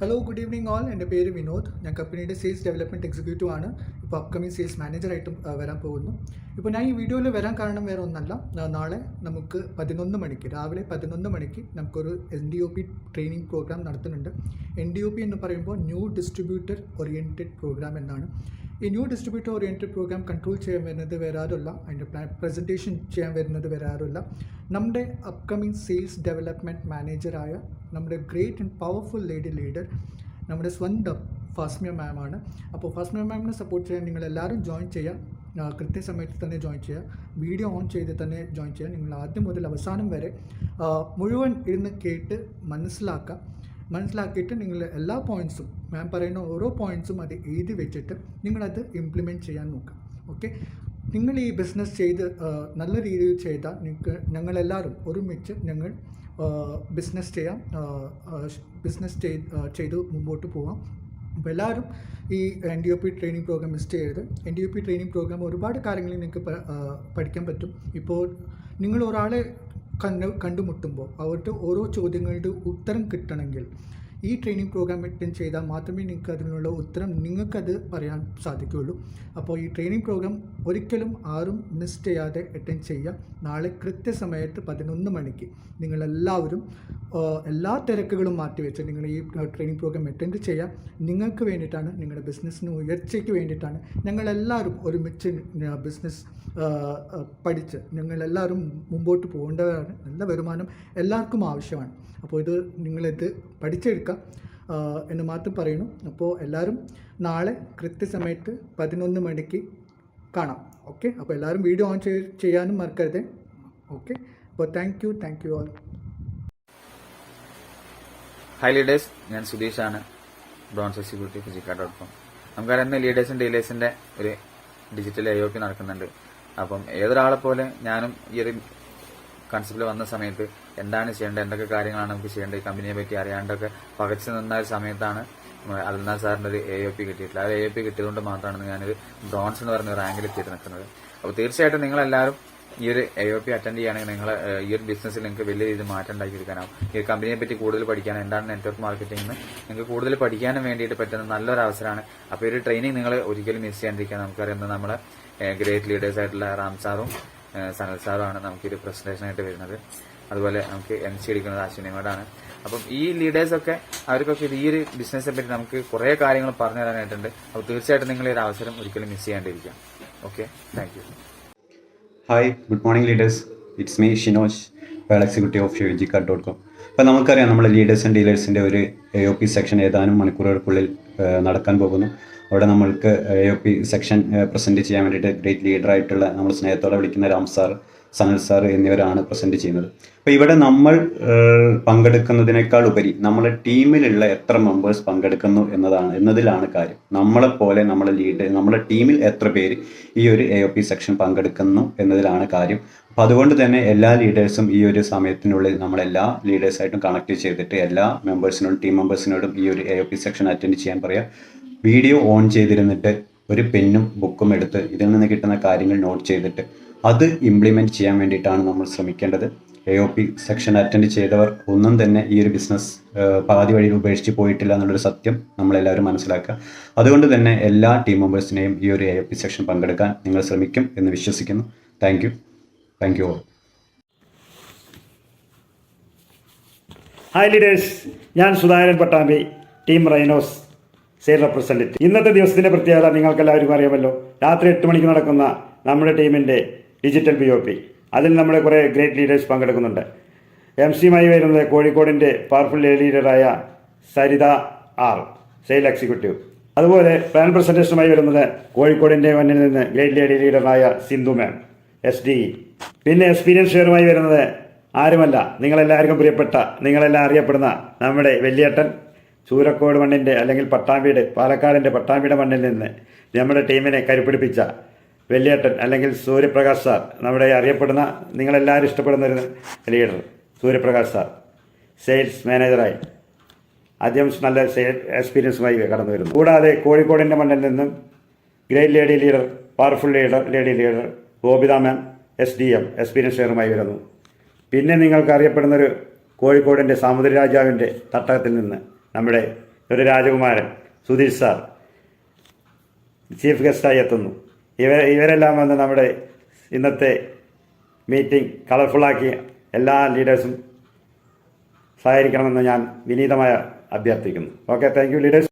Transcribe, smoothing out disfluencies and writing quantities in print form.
Hello good evening all. എൻ്റെ പേര് വിനോദ്. ഞാൻ കമ്പനിയുടെ സെയിൽസ് ഡെവലപ്മെൻറ്റ് എക്സിക്യൂട്ടീവ് ആണ്. ഇപ്പോൾ അപ്കമിങ് സെയിൽസ് മാനേജറായിട്ടും വരാൻ പോകുന്നു. ഇപ്പോൾ ഞാൻ ഈ വീഡിയോയിൽ വരാൻ കാരണം വേറെ ഒന്നല്ല. നാളെ നമുക്ക് 11 മണിക്ക് രാവിലെ 11 മണിക്ക് നമുക്കൊരു NDOP ട്രെയിനിങ് പ്രോഗ്രാം നടത്തുന്നുണ്ട്. NDOP എന്ന് പറയുമ്പോൾ ന്യൂ ഡിസ്ട്രിബ്യൂട്ടർ ഓറിയൻറ്റഡ് പ്രോഗ്രാം എന്നാണ്. ഈ new distributor oriented program control ചെയ്യാൻ വരുന്നത് വേറെ ആരുമല്ല, അതിൻ്റെ പ്രസൻറ്റേഷൻ ചെയ്യാൻ വരുന്നത് വേറെ ആരുമല്ല, നമ്മുടെ അപ്കമിങ് സെയിൽസ് ഡെവലപ്മെൻറ്റ് മാനേജറായ നമ്മുടെ ഗ്രേറ്റ് ആൻഡ് പവർഫുൾ ലീഡർ നമ്മുടെ സ്വന്തം ഫാസ്മിയ മാമാണ്. അപ്പോൾ ഫാസ്മിയ മാമിനെ സപ്പോർട്ട് ചെയ്യാൻ നിങ്ങളെല്ലാവരും ജോയിൻ ചെയ്യുക. കൃത്യസമയത്ത് തന്നെ ജോയിൻ ചെയ്യുക. വീഡിയോ ഓൺ ചെയ്ത് തന്നെ ജോയിൻ ചെയ്യുക. നിങ്ങൾ ആദ്യം മുതൽ അവസാനം വരെ മുഴുവൻ ഇരുന്ന് കേട്ട് മനസ്സിലാക്കിയിട്ട് നിങ്ങൾ എല്ലാ പോയിൻറ്റ്സും, മാം പറയുന്ന ഓരോ പോയിൻറ്റ്സും അത് എഴുതി വെച്ചിട്ട് നിങ്ങളത് ഇംപ്ലിമെൻറ്റ് ചെയ്യാൻ നോക്കുക. ഓക്കെ, നിങ്ങൾ ഈ ബിസിനസ് ചെയ്ത് നല്ല രീതിയിൽ ചെയ്താൽ ഞങ്ങളെല്ലാവരും ഒരുമിച്ച് ബിസിനസ് ചെയ്ത് മുമ്പോട്ട് പോകാം. അപ്പോൾ എല്ലാവരും ഈ NDOP ട്രെയിനിങ് പ്രോഗ്രാം മിസ് ചെയ്യരുത്. NDOP ട്രെയിനിങ് പ്രോഗ്രാം ഒരുപാട് കാര്യങ്ങൾ നിങ്ങൾക്ക് പഠിക്കാൻ പറ്റും. ഇപ്പോൾ നിങ്ങൾ ഒരാളെ കണ്ടുമുട്ടുമ്പോൾ അവരുടെ ഓരോ ചോദ്യങ്ങളുടെ ഉത്തരം കിട്ടണമെങ്കിൽ ഈ ട്രെയിനിങ് പ്രോഗ്രാം അറ്റൻഡ് ചെയ്താൽ മാത്രമേ നിങ്ങൾക്ക് അതിനുള്ള ഉത്തരം നിങ്ങൾക്കത് പറയാൻ സാധിക്കുകയുള്ളൂ. അപ്പോൾ ഈ ട്രെയിനിങ് പ്രോഗ്രാം ഒരിക്കലും ആരും മിസ് ചെയ്യാതെ അറ്റൻഡ് ചെയ്യുക. നാളെ കൃത്യസമയത്ത് 11 മണിക്ക് നിങ്ങളെല്ലാവരും എല്ലാ തിരക്കുകളും മാറ്റിവെച്ച് നിങ്ങൾ ഈ ട്രെയിനിങ് പ്രോഗ്രാം അറ്റൻഡ് ചെയ്യുക. നിങ്ങൾക്ക് വേണ്ടിയിട്ടാണ്, നിങ്ങളുടെ ബിസിനസ്സിന് ഉയർച്ചയ്ക്ക് വേണ്ടിയിട്ടാണ്. ഞങ്ങളെല്ലാവരും ഒരുമിച്ച് ബിസിനസ് പഠിച്ച് ഞങ്ങളെല്ലാവരും മുമ്പോട്ട് പോകേണ്ടവരാണ്. നല്ല വരുമാനം എല്ലാവർക്കും ആവശ്യമാണ്. അപ്പോൾ നിങ്ങളിത് പഠിച്ചെടുക്കുക എന്ന് മാത്രം പറയുന്നു. അപ്പോൾ എല്ലാവരും നാളെ കൃത്യസമയത്ത് 11 മണിക്ക് കാണാം. ഓക്കെ, അപ്പോൾ എല്ലാവരും വീഡിയോ ഓൺ ചെയ്യാനും മറക്കരുത്. ഓക്കെ, അപ്പോൾ thank you all. Hi leaders, ഞാൻ സുധീഷാണ്, ബ്രോൺസ് എക്സിക്യൂട്ടീവ് ഫിജിക്ക.com. നമുക്കറിയാം ലീഡേഴ്സും ഡീലേഴ്സിന്റെ ഒരു ഡിജിറ്റൽ AOP നടക്കുന്നുണ്ട്. അപ്പം ഏതൊരാളെ പോലെ ഞാനും ഈ ഒരു കൺസെപ്റ്റിൽ വന്ന സമയത്ത് എന്താണ് ചെയ്യേണ്ടത്, എന്തൊക്കെ കാര്യങ്ങളാണ് നമുക്ക് ചെയ്യേണ്ടത്, ഈ കമ്പനിയെ പറ്റി അറിയാണ്ടൊക്കെ പകച്ചു നിന്ന ഒരു സമയത്താണ് അൽനാ സാറിന്റെ ഒരു AOP കിട്ടിയിട്ടില്ല. ആ ഒരു AOP കിട്ടിയതുകൊണ്ട് മാത്രമാണ് ഞാനൊരു ബ്രോൺസ് എന്ന് പറഞ്ഞ റാങ്കിൽ എത്തിയിട്ട് നിൽക്കുന്നത്. അപ്പോൾ തീർച്ചയായിട്ടും നിങ്ങളെല്ലാവരും ഈ ഒരു AOP അറ്റൻഡ് ചെയ്യുകയാണെങ്കിൽ നിങ്ങൾ ഈ ഒരു ബിസിനസ്സിൽ നിങ്ങൾക്ക് വലിയ രീതിയിൽ മാറ്റം ഉണ്ടാക്കിയെടുക്കാനാവും. ഈ ഒരു കമ്പനിയെ പറ്റി കൂടുതൽ പഠിക്കാൻ, എന്താണ് നെറ്റ്വർക്ക് മാർക്കറ്റിംഗ് എന്ന് നിങ്ങൾക്ക് കൂടുതൽ പഠിക്കാനും വേണ്ടിയിട്ട് പറ്റുന്ന നല്ലൊരു അവസരമാണ്. അപ്പോൾ ഈ ഒരു ട്രെയിനിങ് നിങ്ങൾ ഒരിക്കലും മിസ് ചെയ്യാണ്ടിരിക്കാൻ. നമുക്കറിയാം നമ്മളെ ഗ്രേറ്റ് ലീഡേഴ്സ് ആയിട്ടുള്ള റാം സാറും സനൽ സാറുമാണ് നമുക്കൊരു പ്രസന്റേഷനായിട്ട് വരുന്നത്. അതുപോലെ നമുക്ക് MC എടുക്കുന്നത് അശ്വിനിയോടാണ്. അപ്പം ഈ ലീഡേഴ്സൊക്കെ അവർക്കൊക്കെ ഈ ഒരു ബിസിനസ്സിനെ പറ്റി നമുക്ക് കുറേ കാര്യങ്ങൾ പറഞ്ഞു തരാനായിട്ടുണ്ട്. അപ്പോൾ തീർച്ചയായിട്ടും നിങ്ങൾ ഈ ഒരു അവസരം ഒരിക്കലും മിസ് ചെയ്യാണ്ടിരിക്കാം. Okay, thank you. Hi, good morning leaders. It's me Shinoj, executive of fijika.com. അപ്പോൾ നമുക്കറിയാം നമ്മൾ ലീഡേഴ്സ് ആൻഡ് ഡീലേഴ്സിൻ്റെ ഒരു AOP സെക്ഷൻ ഏതാനും മണിക്കൂറുകൾക്കുള്ളിൽ നടക്കാൻ പോകുന്നു. അവിടെ നമ്മൾക്ക് AOP സെക്ഷൻ പ്രസൻറ്റ് ചെയ്യാൻ വേണ്ടിയിട്ട് ഗ്രേറ്റ് ലീഡറായിട്ടുള്ള നമ്മൾ സ്നേഹത്തോടെ വിളിക്കുന്ന രാം സാർ, സനൽ സാർ എന്നിവരാണ് പ്രസൻറ്റ് ചെയ്യുന്നത്. അപ്പോൾ ഇവിടെ നമ്മൾ പങ്കെടുക്കുന്നതിനേക്കാൾ ഉപരി നമ്മളെ ടീമിലുള്ള എത്ര മെമ്പേഴ്സ് പങ്കെടുക്കുന്നു എന്നതിലാണ് കാര്യം. നമ്മളെപ്പോലെ നമ്മളെ ടീമിൽ എത്ര പേര് ഈ ഒരു AOP സെക്ഷൻ പങ്കെടുക്കുന്നു എന്നതിലാണ് കാര്യം. അപ്പോൾ അതുകൊണ്ട് തന്നെ എല്ലാ ലീഡേഴ്സും ഈ ഒരു സമയത്തിനുള്ളിൽ നമ്മളെല്ലാ ലീഡേഴ്സായിട്ടും കണക്ട് ചെയ്തിട്ട് എല്ലാ ടീം മെമ്പേഴ്സിനോടും ഈ ഒരു AOP സെക്ഷൻ അറ്റൻഡ് ചെയ്യാൻ പറയാം. വീഡിയോ ഓൺ ചെയ്തിരുന്നിട്ട് ഒരു പെന്നും ബുക്കും എടുത്ത് ഇതിൽ നിന്ന് കിട്ടുന്ന കാര്യങ്ങൾ നോട്ട് ചെയ്തിട്ട് അത് ഇംപ്ലിമെൻറ്റ് ചെയ്യാൻ വേണ്ടിയിട്ടാണ് നമ്മൾ ശ്രമിക്കേണ്ടത്. AOP സെക്ഷൻ അറ്റൻഡ് ചെയ്തവർ ഒന്നും തന്നെ ഈ ഒരു ബിസിനസ് പാതി വഴിയിൽ ഉപേക്ഷിച്ച് പോയിട്ടില്ല എന്നുള്ളൊരു സത്യം നമ്മളെല്ലാവരും മനസ്സിലാക്കുക. അതുകൊണ്ട് തന്നെ എല്ലാ ടീം മെമ്പേഴ്സിനെയും ഈ ഒരു AOP സെക്ഷൻ പങ്കെടുക്കാൻ നിങ്ങൾ ശ്രമിക്കും എന്ന് വിശ്വസിക്കുന്നു. Thank you all. Hi leaders, ഞാൻ Sudhakaran Pattambi, team rhinos sale representative. ഇന്നത്തെ ദിവസത്തിൻ്റെ പ്രത്യേകത നിങ്ങൾക്കെല്ലാവർക്കും അറിയാമല്ലോ. രാത്രി 8 മണിക്ക് നടക്കുന്ന നമ്മുടെ ടീമിൻ്റെ ഡിജിറ്റൽ BOP, അതിൽ നമ്മുടെ കുറേ ഗ്രേറ്റ് ലീഡേഴ്സ് പങ്കെടുക്കുന്നുണ്ട്. MC-യുമായി വരുന്നത് കോഴിക്കോടിൻ്റെ പവർഫുൾ ലീഡറായ സരിത R, സെയിൽ എക്സിക്യൂട്ടീവ്. അതുപോലെ പ്ലാൻ പ്രസൻറ്റേഷനുമായി വരുന്നത് കോഴിക്കോടിൻ്റെ മണ്ണിൽ നിന്ന് ഗ്രേറ്റ് ലീഡറായ സിന്ധു മാം, SDE. പിന്നെ എക്സ്പീരിയൻസ് ഷെയറുമായി വരുന്നത് ആരുമല്ല, നിങ്ങളെല്ലാവർക്കും പ്രിയപ്പെട്ട, നിങ്ങളെല്ലാം അറിയപ്പെടുന്ന നമ്മുടെ വലിയേട്ടൻ, ചൂരക്കോട് മണ്ണിൻ്റെ അല്ലെങ്കിൽ പാലക്കാടിൻ്റെ പട്ടാമ്പിയുടെ മണ്ണിൽ നിന്ന് നമ്മുടെ ടീമിനെ കരുപിടിപ്പിച്ച വലിയേട്ടൻ അല്ലെങ്കിൽ സൂര്യപ്രകാശ് സാർ, നമ്മുടെ അറിയപ്പെടുന്ന, നിങ്ങളെല്ലാവരും ഇഷ്ടപ്പെടുന്ന ഒരു ലീഡർ സൂര്യപ്രകാശ് സാർ, സെയിൽസ് മാനേജറായി ആദ്യം നല്ല എക്സ്പീരിയൻസുമായി കടന്നു വരുന്നു. കൂടാതെ കോഴിക്കോടിൻ്റെ മണ്ണിൽ നിന്നും ഗ്രേറ്റ് ലീഡർ, പവർഫുൾ ലീഡർ ഗോപിത മാം, SDM, എക്സ്പീരിയൻസ് ഷെയറുമായി വരുന്നു. പിന്നെ നിങ്ങൾക്ക് അറിയപ്പെടുന്നൊരു കോഴിക്കോടിൻ്റെ സാമുദ്ര രാജാവിൻ്റെ തട്ടകത്തിൽ നിന്ന് നമ്മുടെ ഒരു രാജകുമാരൻ സുധീഷ് സാർ ചീഫ് ഗസ്റ്റായി എത്തുന്നു. ഇവരെല്ലാം വന്ന് നമ്മുടെ ഇന്നത്തെ മീറ്റിംഗ് കളർഫുള്ളാക്കി എല്ലാ ലീഡേഴ്സും സഹകരിക്കണമെന്ന് ഞാൻ വിനീതമായി അഭ്യർത്ഥിക്കുന്നു. Okay, thank U leaders.